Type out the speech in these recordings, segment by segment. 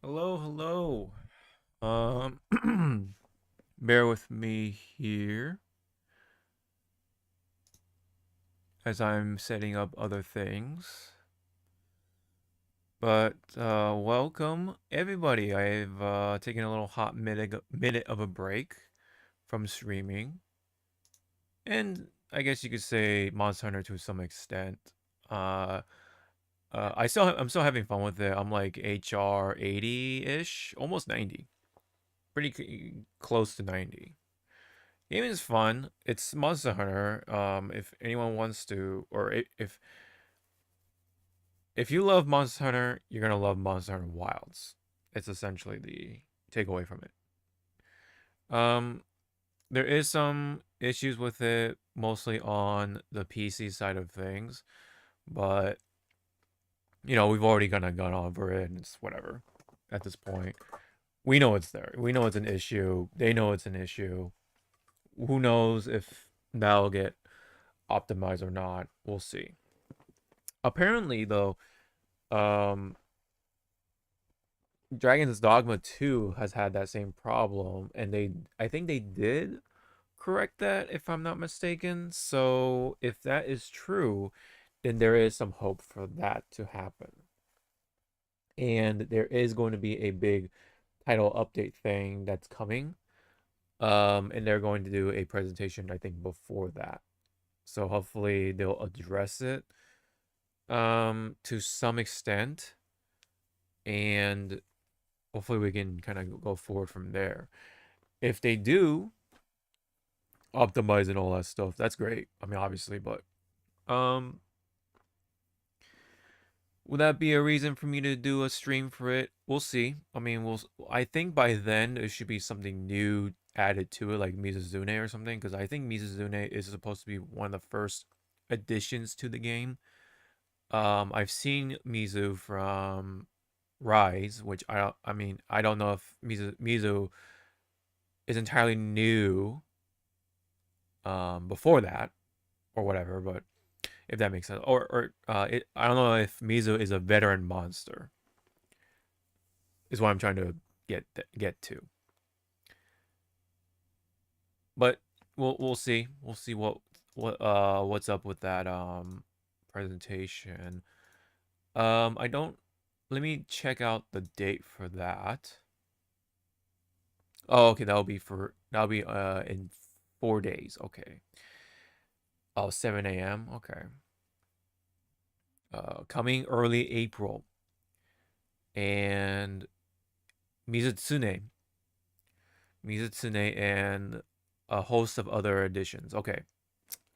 Hello, hello. Bear with me here as I'm setting up other things. But welcome everybody. I've taken a little hot minute of a break from streaming, and I guess you could say Monster Hunter to some extent. Uh, I'm still having fun with it. I'm like HR 80-ish, almost 90, close to 90. Game is fun. It's Monster Hunter. If anyone wants to, or if you love Monster Hunter, you're gonna love Monster Hunter Wilds. It's essentially the takeaway from it. Um, there is some issues with it, mostly on the PC side of things, but we've already kind of gone over it, and it's whatever at this point. We know it's there. We know it's an issue. They know it's an issue. Who knows if that'll get optimized or not? We'll see. Apparently, though, um, Dragon's Dogma 2 has had that same problem, and I think they did correct that, if I'm not mistaken. So, if that is true, then there is some hope for that to happen. And there is going to be a big title update thing that's coming. And they're going to do a presentation, I think, before that. So hopefully they'll address it to some extent, and hopefully we can kind of go forward from there. If they do optimize and all that stuff, that's great. I mean, obviously, but um, would that be a reason for me to do a stream for it? We'll see. I mean, I think by then there should be something new added to it, like Mizuzune or something, because I think Mizuzune is supposed to be one of the first additions to the game. I've seen Mizu from Rise, which I mean, I don't know if Mizu is entirely new before that or whatever, but if that makes sense. I don't know if Mizu is a veteran monster. Is what I'm trying to get to. But we'll see. We'll see what's up with that presentation. I don't Let me check out the date for that. Oh, okay, that'll be in 4 days. Okay. Oh, 7 a.m. Okay. Coming early April. And Mizutsune. Mizutsune and a host of other editions. Okay.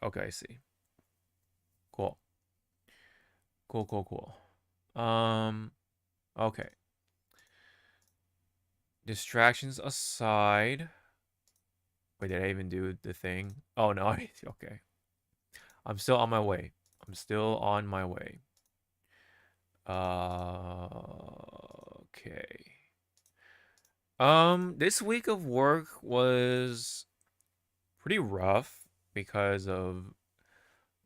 Okay, I see. Cool. Cool, cool, cool. Okay. Distractions aside. Wait, did I even do the thing? Oh no, okay. I'm still on my way. I'm still on my way. Okay. This week of work was pretty rough because of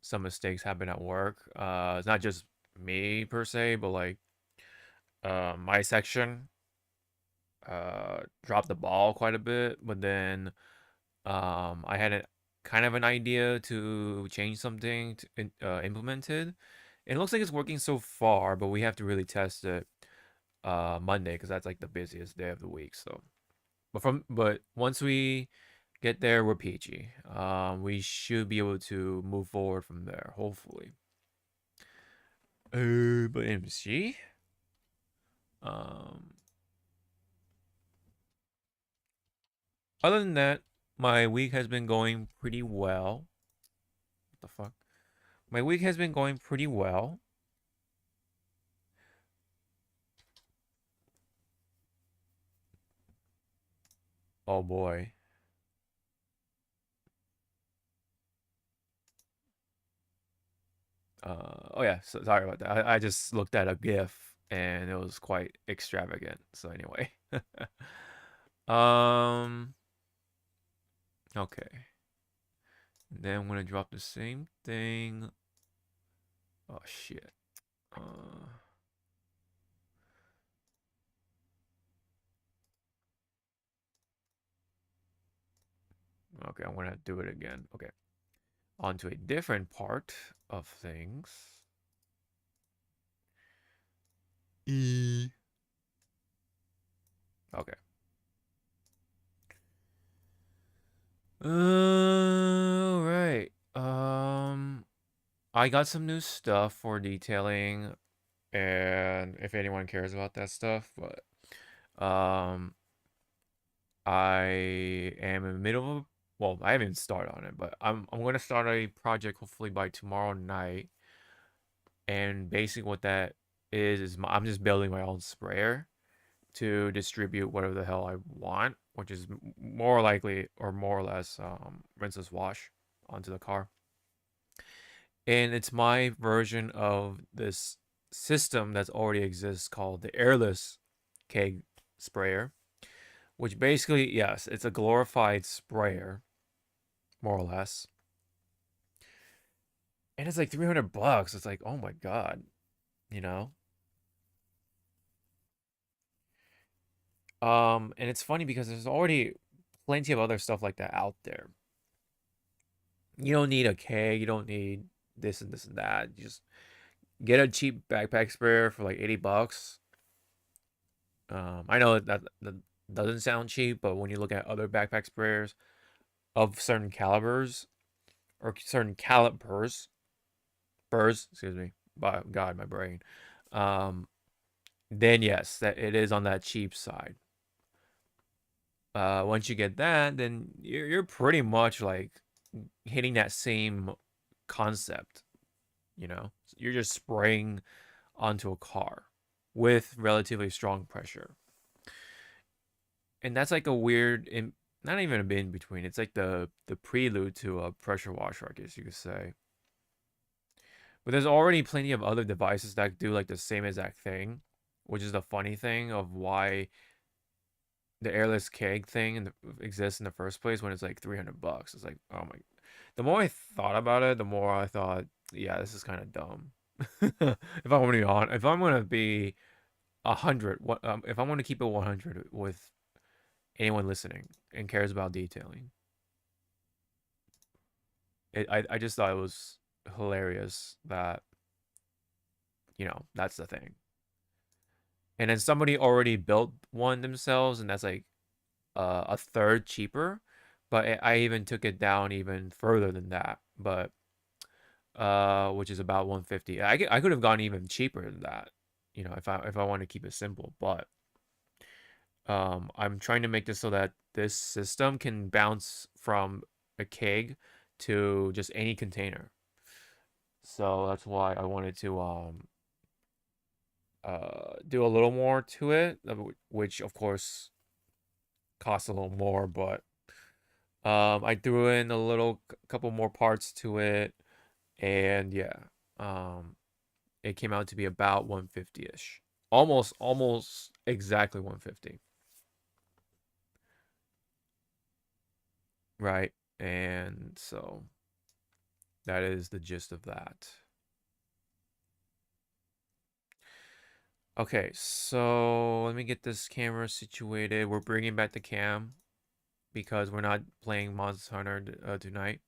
some mistakes happened at work. It's not just me per se, but like my section dropped the ball quite a bit, but then I had a kind of an idea to change something implemented. And it looks like it's working so far, but we have to really test it Monday because that's like the busiest day of the week. So, but once we get there, we're peachy. We should be able to move forward from there, hopefully. But MC, um, other than that, my week has been going pretty well. What the fuck? My week has been going pretty well. Oh boy. Oh yeah, so sorry about that. I just looked at a GIF and it was quite extravagant. So anyway, um, okay. Then I'm gonna drop the same thing. Oh shit. Uh, Okay, I'm gonna do it again. Okay, on to a different part of things. E. Okay. Right. I got some new stuff for detailing, and if anyone cares about that stuff, but I am in the middle of well, I haven't started on it, but I'm gonna start a project hopefully by tomorrow night. And basically what that is I'm just building my own sprayer to distribute whatever the hell I want, which is more likely or more or less rinseless wash onto the car. And it's my version of this system that's already exists called the airless keg sprayer, which basically, yes, it's a glorified sprayer, more or less. And it's like $300. It's like, oh my God, you know? And it's funny because there's already plenty of other stuff like that out there. You don't need a keg, you don't need this and this and that. You just get a cheap backpack sprayer for like $80. I know that doesn't sound cheap, but when you look at other backpack sprayers of certain calibers or certain calipers, burrs, excuse me, by God, my brain, um, then yes, that it is on that cheap side. Once you get that, then you're pretty much like hitting that same concept, you know? You're just spraying onto a car with relatively strong pressure. And that's like a weird in not even a bit in between. It's like the prelude to a pressure washer, I guess you could say. But there's already plenty of other devices that do like the same exact thing, which is the funny thing of why the airless keg thing exists in the first place when it's like $300. It's like, oh my. The more I thought about it, the more I thought, yeah, this is kind of dumb. If I'm gonna be on, if I'm gonna be 100, if I'm gonna keep it 100 with anyone listening and cares about detailing, I just thought it was hilarious that that's the thing. And then somebody already built one themselves, and that's like a third cheaper. But I even took it down even further than that. But which is about 150. I could have gone even cheaper than that, if I want to keep it simple. But I'm trying to make this so that this system can bounce from a keg to just any container. So that's why I wanted to do a little more to it, which of course costs a little more, but I threw in a little couple more parts to it, and yeah, um, it came out to be about 150-ish, almost exactly 150, right? And so that is the gist of that. Okay, so let me get this camera situated. We're bringing back the cam because we're not playing Monster Hunter tonight.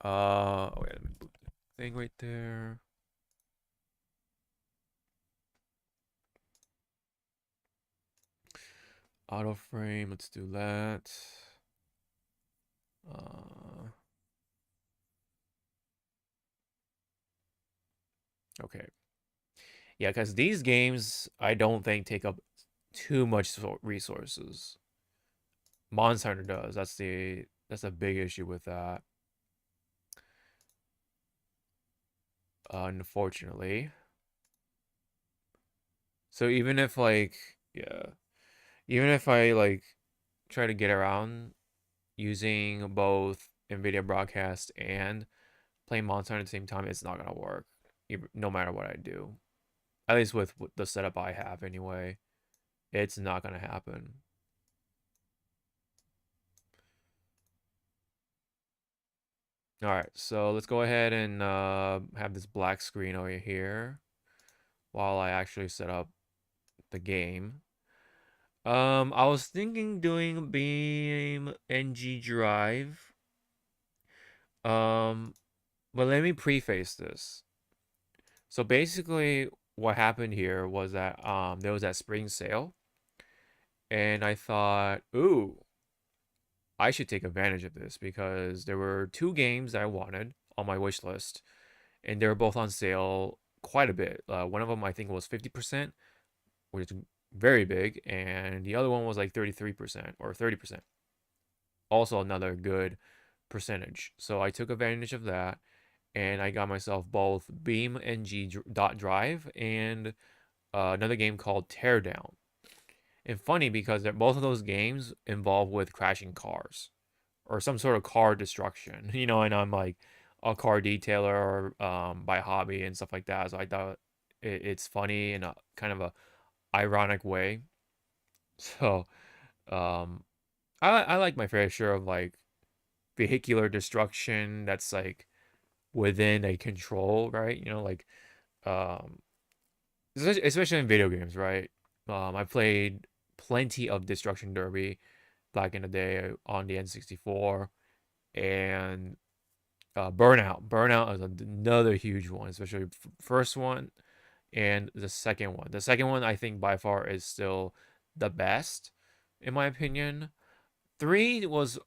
Oh wait, let me move the thing right there. Auto frame, let's do that. Uh, okay. Yeah, because these games I don't think take up too much resources. Monster Hunter does. That's a big issue with that. Unfortunately. So even if like yeah, even if I like try to get around using both NVIDIA Broadcast and playing Monster Hunter at the same time, it's not gonna work. No matter what I do. At least with the setup I have anyway. It's not gonna happen. All right, so let's go ahead and have this black screen over here while I actually set up the game. I was thinking doing BeamNG.drive. Um, but let me preface this. So basically, what happened here was that there was that spring sale, and I thought, ooh, I should take advantage of this because there were two games that I wanted on my wish list, and they were both on sale quite a bit. One of them I think was 50%, which is very big, and the other one was like 33% or 30%. Also another good percentage. So I took advantage of that, and I got myself both BeamNG.drive and another game called Teardown. And funny because both of those games involve with crashing cars or some sort of car destruction, and I'm like a car detailer by hobby and stuff like that. So I thought it's funny in a kind of a ironic way. So um, I like my fair share of like vehicular destruction that's like within a control, right? Like um, especially in video games, right? I played plenty of Destruction Derby back in the day on the N64, and Burnout. Burnout is another huge one, especially first one and the second one. The second one, I think, by far is still the best, in my opinion. Three was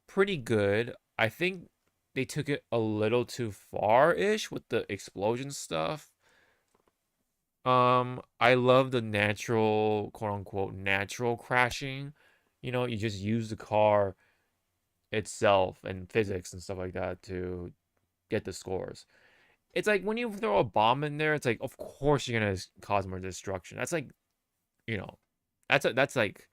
pretty good. I think they took it a little too far ish with the explosion stuff. I love the natural, quote unquote, natural crashing. You just use the car itself and physics and stuff like that to get the scores. It's like when you throw a bomb in there, it's like of course you're gonna cause more destruction. That's like, you know, that's like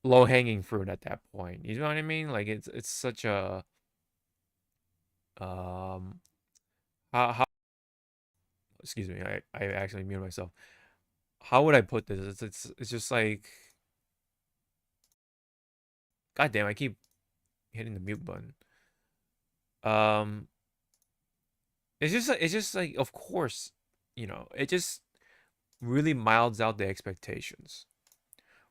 low hanging fruit at that point. You know what I mean? Like it's such a um how excuse me, I actually muted myself. How would I put this? It's just like god damn, I keep hitting the mute button. Um it's just like of course, it just really miles out the expectations.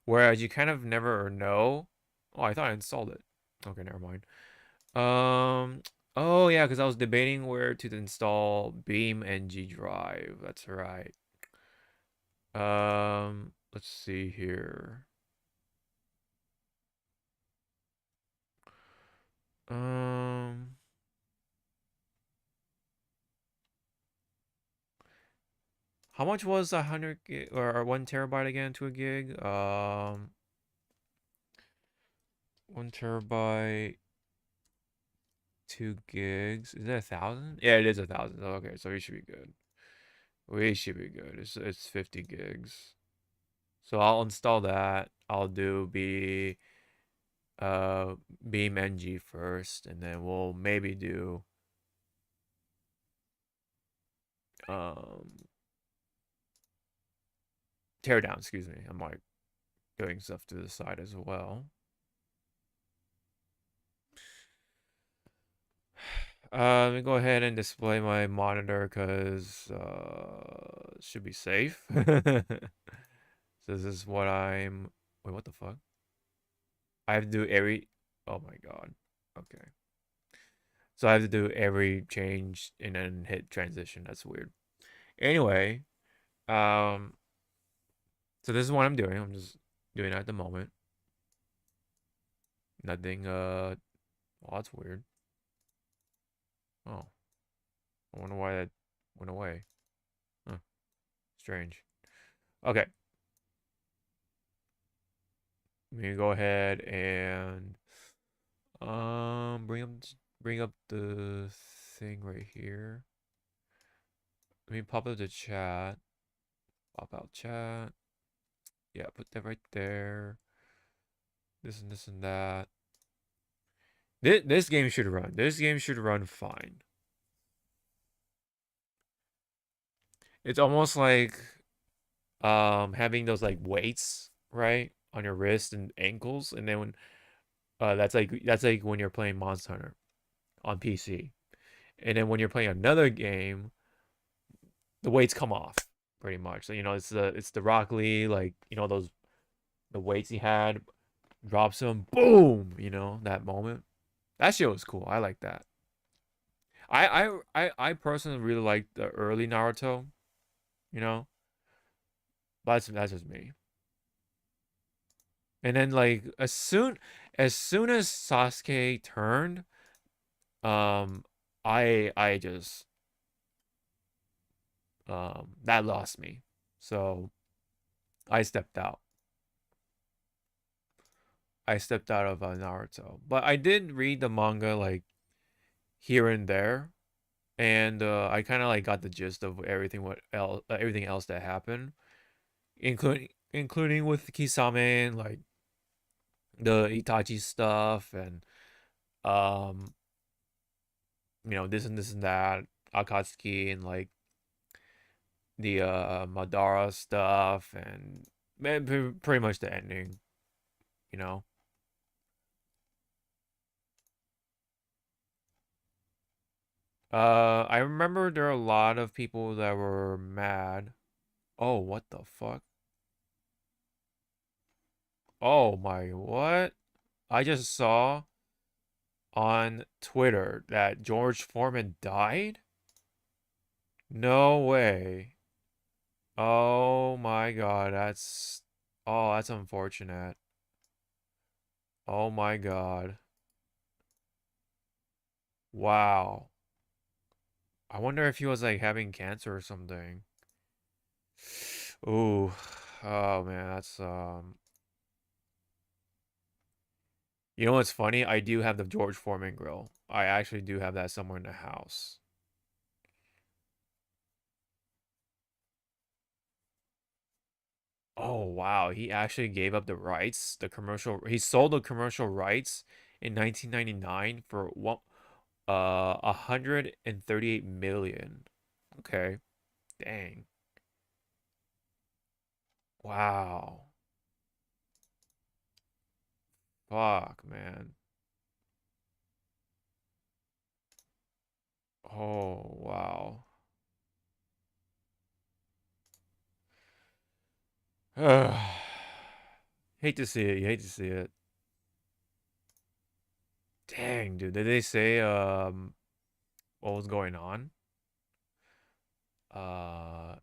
Whereas you kind of never know. Oh, I thought I installed it. Okay, never mind. Oh yeah, because I was debating where to install BeamNG.drive. That's right. Let's see here. Um, how much was 100 gig or 1 terabyte again to a gig? 1 terabyte, 2 gigs. Is it 1,000? Yeah, it is 1,000. Okay, so we should be good. We should be good. It's 50 gigs. So I'll install that. I'll do uh BeamNG first, and then we'll maybe do um Teardown, excuse me. I'm like doing stuff to the side as well. Let me go ahead and display my monitor because it should be safe. So this is what I'm. Wait, what the fuck? I have to do every. Oh my god. Okay. So I have to do every change and then hit transition. That's weird. Anyway, um, so this is what I'm doing. I'm just doing it at the moment. Nothing. Oh, that's weird. Oh, I wonder why that went away. Huh. Strange. Okay. Let me go ahead and bring up the thing right here. Let me pop up the chat. Pop out chat. Yeah, put that right there. This and this and that. This game should run. This game should run fine. It's almost like having those like weights, right, on your wrist and ankles, and then when that's like when you're playing Monster Hunter on PC. And then when you're playing another game, the weights come off pretty much. So it's the Rock Lee, like those the weights he had, drops him, boom, you know, that moment. That shit was cool. I like that. I personally really like the early Naruto, you know, but that's just me. And then like as soon as Sasuke turned, um, I just that lost me. So I stepped out. I stepped out of Naruto, but I did read the manga like here and there, and I kind of like got the gist of everything else that happened, including with Kisame and like the Itachi stuff and um this and this and that, Akatsuki and like the Madara stuff and pretty much the ending, you know. I remember there are a lot of people that were mad. Oh, what the fuck? Oh my, what? I just saw on Twitter that George Foreman died? No way. Oh my god, that's unfortunate. Oh my god. Wow. I wonder if he was like having cancer or something. Ooh. Oh man, that's you know what's funny? I do have the George Foreman grill. I actually do have that somewhere in the house. Oh wow, he actually gave up the rights, he sold the commercial rights in 1999 for 138 million. Okay. Dang. Wow. Fuck, man. Oh, wow. Hate to see it. You hate to see it. Dang, dude. Did they say what was going on? Uh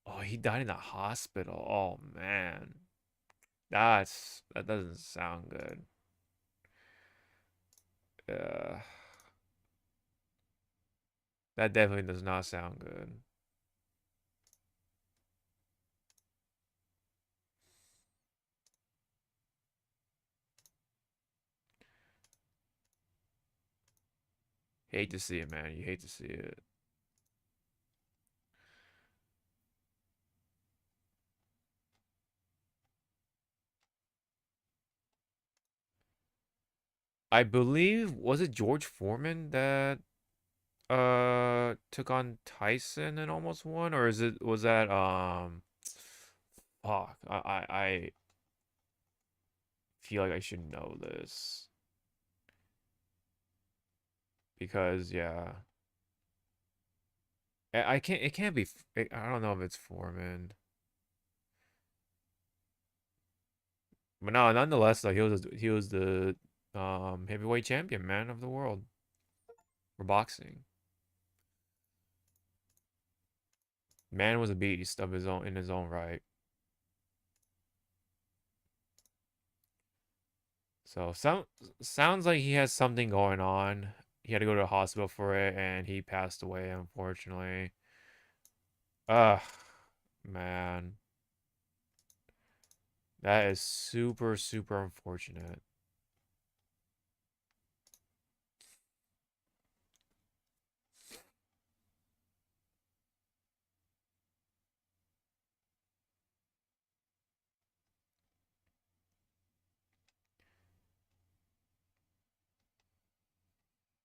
oh, he died in the hospital. Oh man. That doesn't sound good. Uh that definitely does not sound good. Hate to see it, man. You hate to see it. I believe was it George Foreman that took on Tyson and almost won, or was that fuck, I feel like I should know this because yeah, I can't, it can't be I don't know if it's Foreman, but no, nonetheless though he was the heavyweight champion, man of the world for boxing. Man was a beast of his own in his own right. So sounds like he has something going on. He had to go to the hospital for it, and he passed away, unfortunately. Ugh, man, that is super super unfortunate.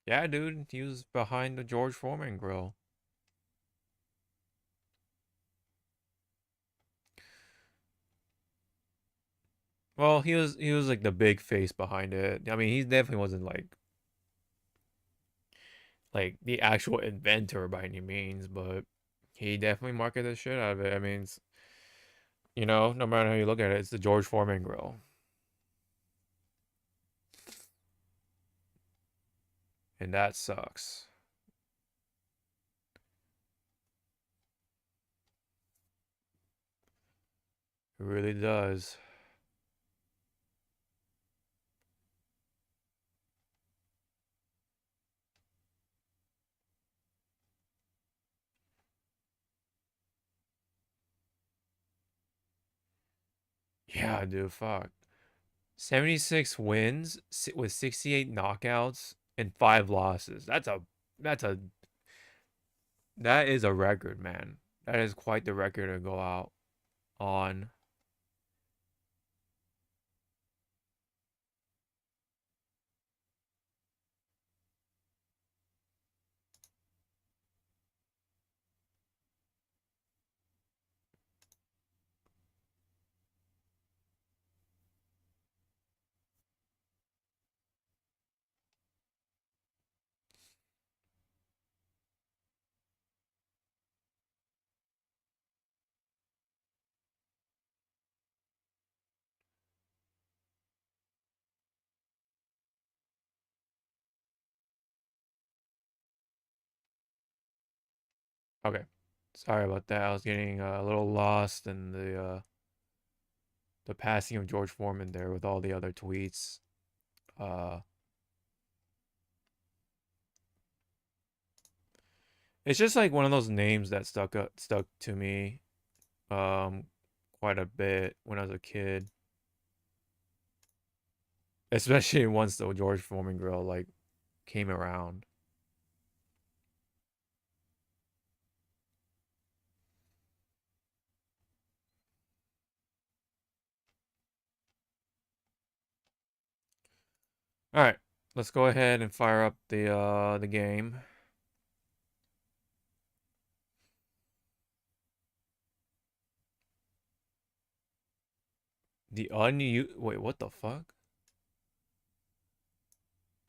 Yeah, dude, he was behind the George Foreman grill. Well, he was like the big face behind it. I mean, he definitely wasn't like the actual inventor by any means, but he definitely marketed the shit out of it. I mean, You know, no matter how you look at it, it's the George Foreman grill. And that sucks. It really does. Yeah, dude, fuck. 76 wins with 68 knockouts and 5 losses. That's a that is a record, man. That is quite the record to go out on. Okay. Sorry about that. I was getting a little lost in the passing of George Foreman there with all the other tweets. Uh it's just like one of those names that stuck to me um quite a bit when I was a kid. Especially once the George Foreman grill like came around. All right, let's go ahead and fire up the game. Wait, what the fuck?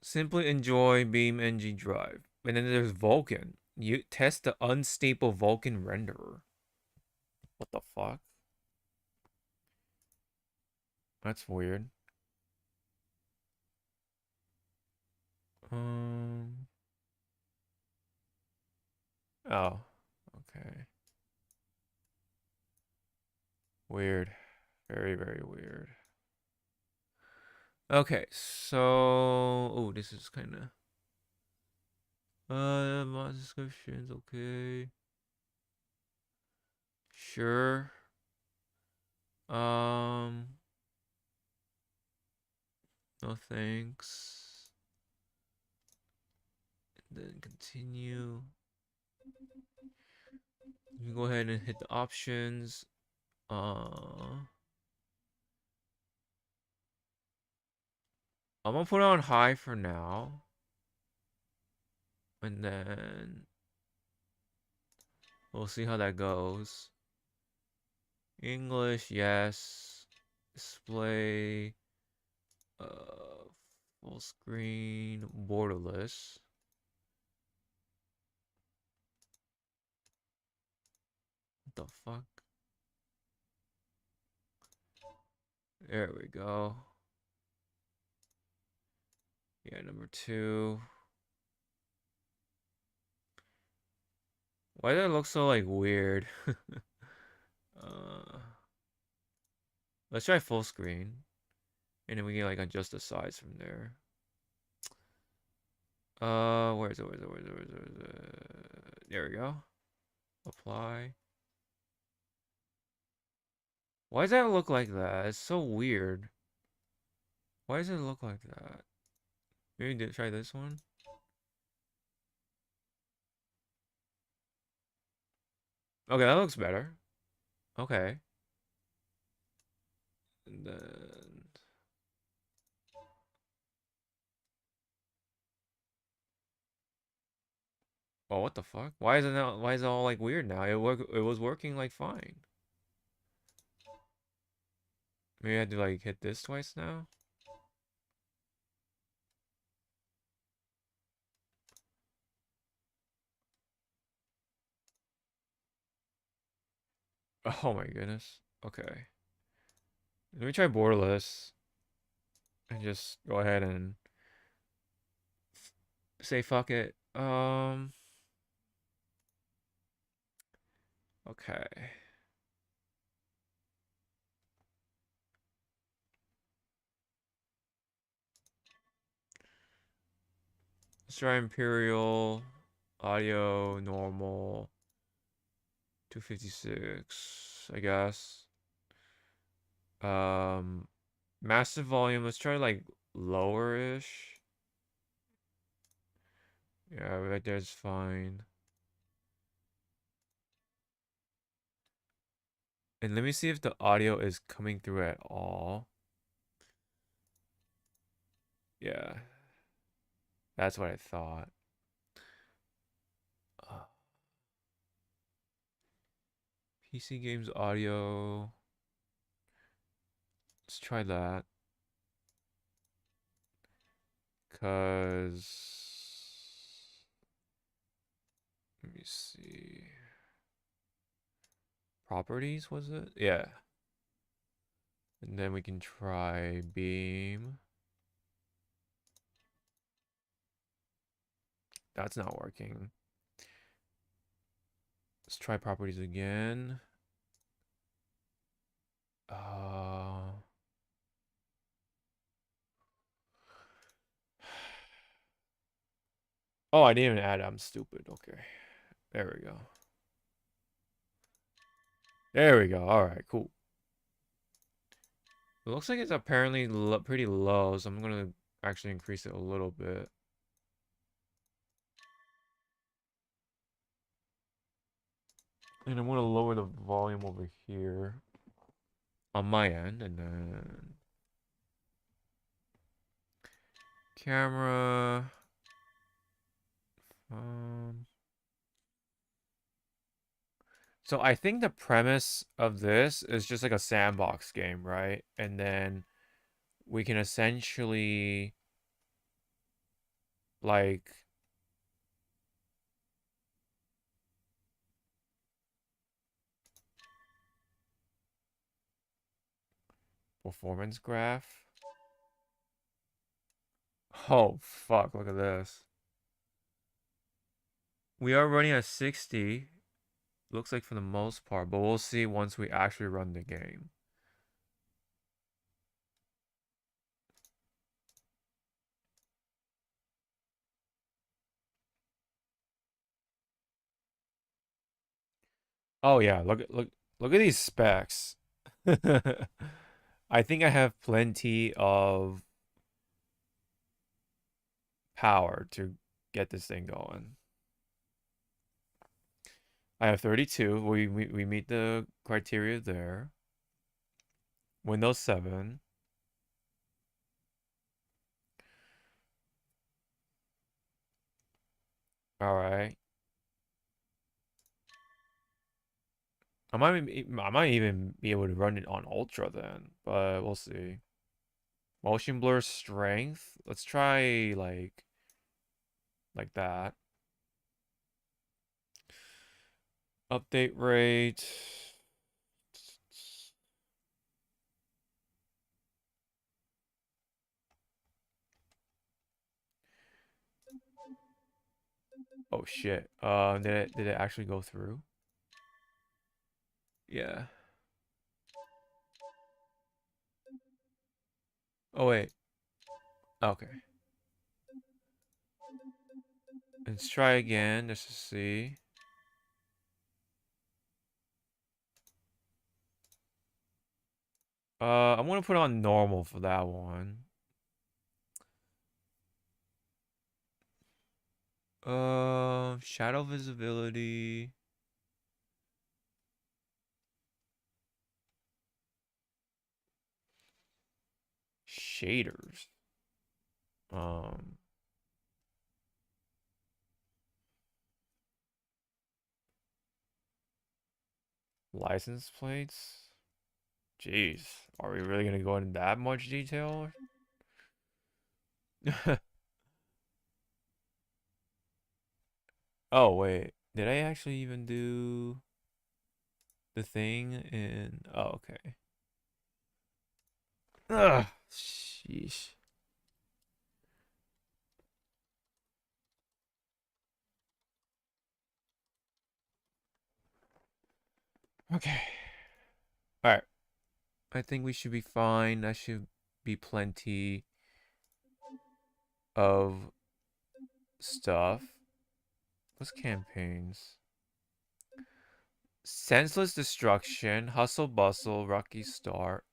Simply enjoy BeamNG.drive. And then there's Vulkan. You test the unstable Vulkan renderer. What the fuck? That's weird. Um. Oh. Okay. Weird. Very, very weird. Okay, so oh, this is kind of mod descriptions. Okay, sure. Um, no thanks. And then continue. You can go ahead and hit the options. I'm gonna put it on high for now, and then we'll see how that goes. English, yes. Display, uh, full screen, borderless. What the fuck? There we go. Yeah, number 2. Why does it look so like weird? uh, let's try full screen, and then we can like adjust the size from there. Where is it? Where is it? Where is it? Where is it? Where is it? There we go. Apply. Why does that look like that? It's so weird. Why does it look like that? Maybe try this one. Okay, that looks better. Okay. And then oh, what the fuck? Why is it now? Why is it all like weird now? It was working like fine. Maybe I had to like hit this twice now. Oh my goodness. Okay. Let me try borderless and just go ahead and say fuck it. Okay. Let's try Imperial, audio, normal, 256, I guess. Um, Massive volume, let's try like lower-ish. Yeah, right there's fine. And let me see if the audio is coming through at all. Yeah, that's what I thought. Uh, PC games audio. Let's try that. Cause let me see. Properties was it? Yeah. And then we can try Beam. That's not working. Let's try properties again. Uh Oh, I didn't even add it. I'm stupid. Okay. There we go. There we go. All right, cool. It looks like it's apparently pretty low, so I'm gonna actually increase it a little bit. And I'm gonna lower the volume over here on my end, and then camera. Um, so I think the premise of this is just like a sandbox game, right? And then we can essentially like performance graph. Oh fuck, look at this. We are running at 60. Looks like for the most part, but we'll see once we actually run the game. Oh yeah, look at these specs. I think I have plenty of power to get this thing going. I have 32. We meet the criteria there. Windows 7. All right. I might even be able to run it on Ultra then, but we'll see. Motion blur strength. Let's try like that. Update rate. Oh shit. Did it actually go through? Yeah. Oh wait. Okay. Let's try again just to see. I'm gonna put on normal for that one. Shadow visibility. Shaders. Um, License plates. Jeez, are we really gonna go into that much detail? Oh wait, did I actually even do? the thing in. Oh, okay. Ugh. Sheesh. Okay. All right. I think we should be fine. That should be plenty of stuff. What's campaigns? Senseless destruction, hustle bustle, rocky start.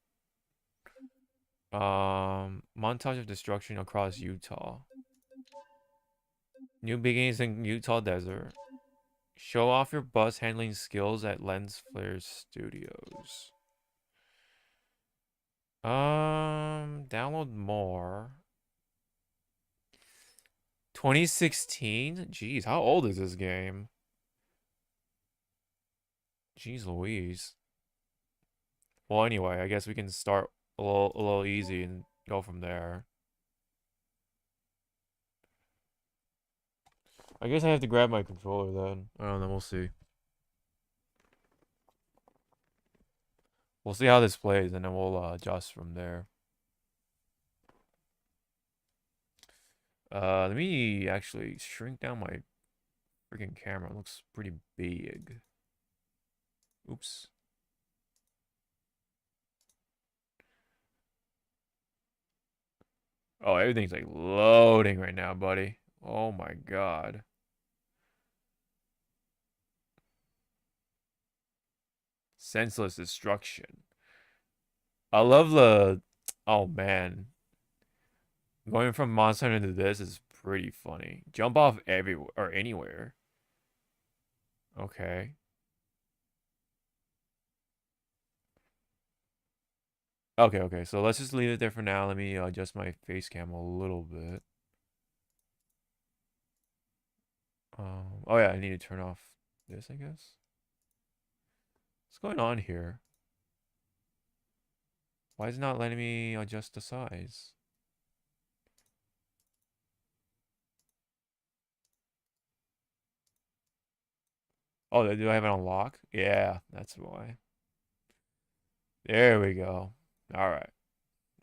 Montage of destruction across Utah. New beginnings in Utah desert. Show off your bus handling skills at Lens Flare Studios. Download more. 2016? Jeez, how old is this game? Jeez Louise. Well, anyway, I guess we can start a little easy and go from there. I guess I have to grab my controller then. I don't know, we'll see. We'll see how this plays and then we'll adjust from there. Let me actually shrink down my freaking camera. It looks pretty big. Oops. Oh, everything's like loading right now, buddy. Oh my god. Senseless destruction. I love the. Oh man. Going from Monster Hunter to this is pretty funny. Jump off everywhere or anywhere. Okay. Okay, okay. So let's just leave it there for now. Let me adjust my face cam a little bit. Oh yeah, I need to turn off this, I guess. What's going on here? Why is it not letting me adjust the size? Oh, do I have it on lock? Yeah, that's why. There we go. All right.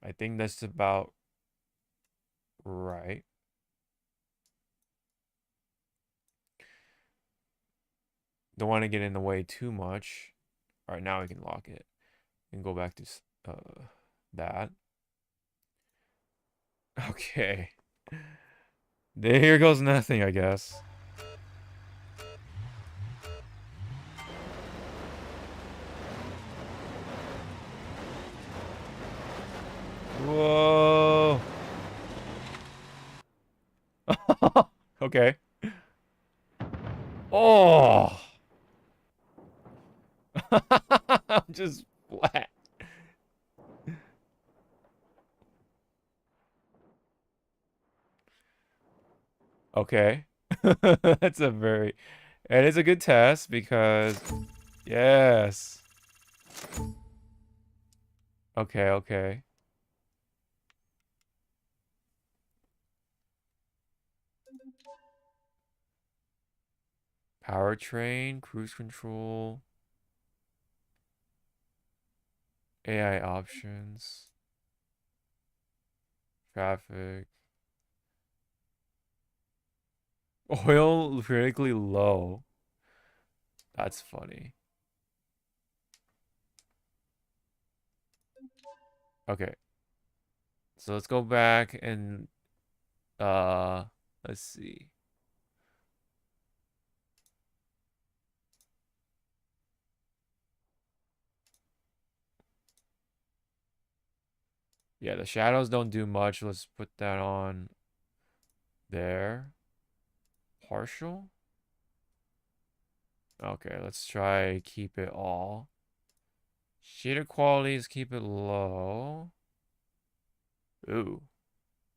I think that's about right. Don't want to get in the way too much. All right, now we can lock it and go back to that. Okay. There goes nothing, I guess. Whoa. Okay. Oh. I'm just flat. Okay. That's a very. It is a good test because. Yes. Okay, okay. Powertrain, cruise control, AI options, traffic. Oil critically low. That's funny. Okay. So let's go back and uh let's see. Yeah, the shadows don't do much. Let's put that on there. Partial? Okay, let's try keep it all. Shader qualities, keep it low. Ooh.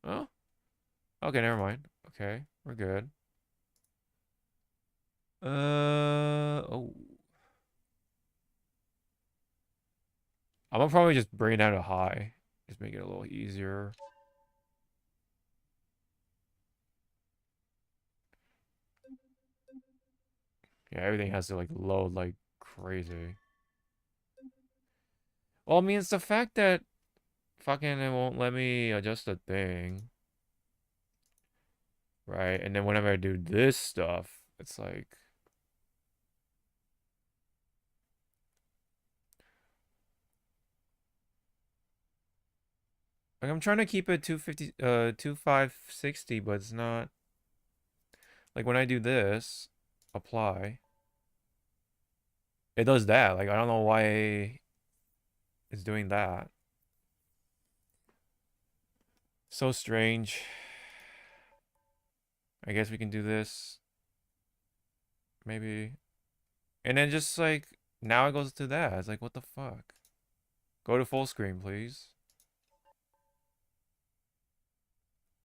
Oh, okay, never mind. Okay, we're good. Oh. I'm gonna probably just bring it down to high. Just make it a little easier. Yeah, everything has to like load like crazy. Well, I mean, it's the fact that fucking it won't let me adjust the thing, right? And then whenever I do this stuff, it's like I'm trying to keep it 250 2560, but it's not like when I do this, apply, it does that. Like I don't know why it's doing that. So strange. I guess we can do this maybe. And then just like now it goes to that. It's like what the fuck? Go to full screen, please.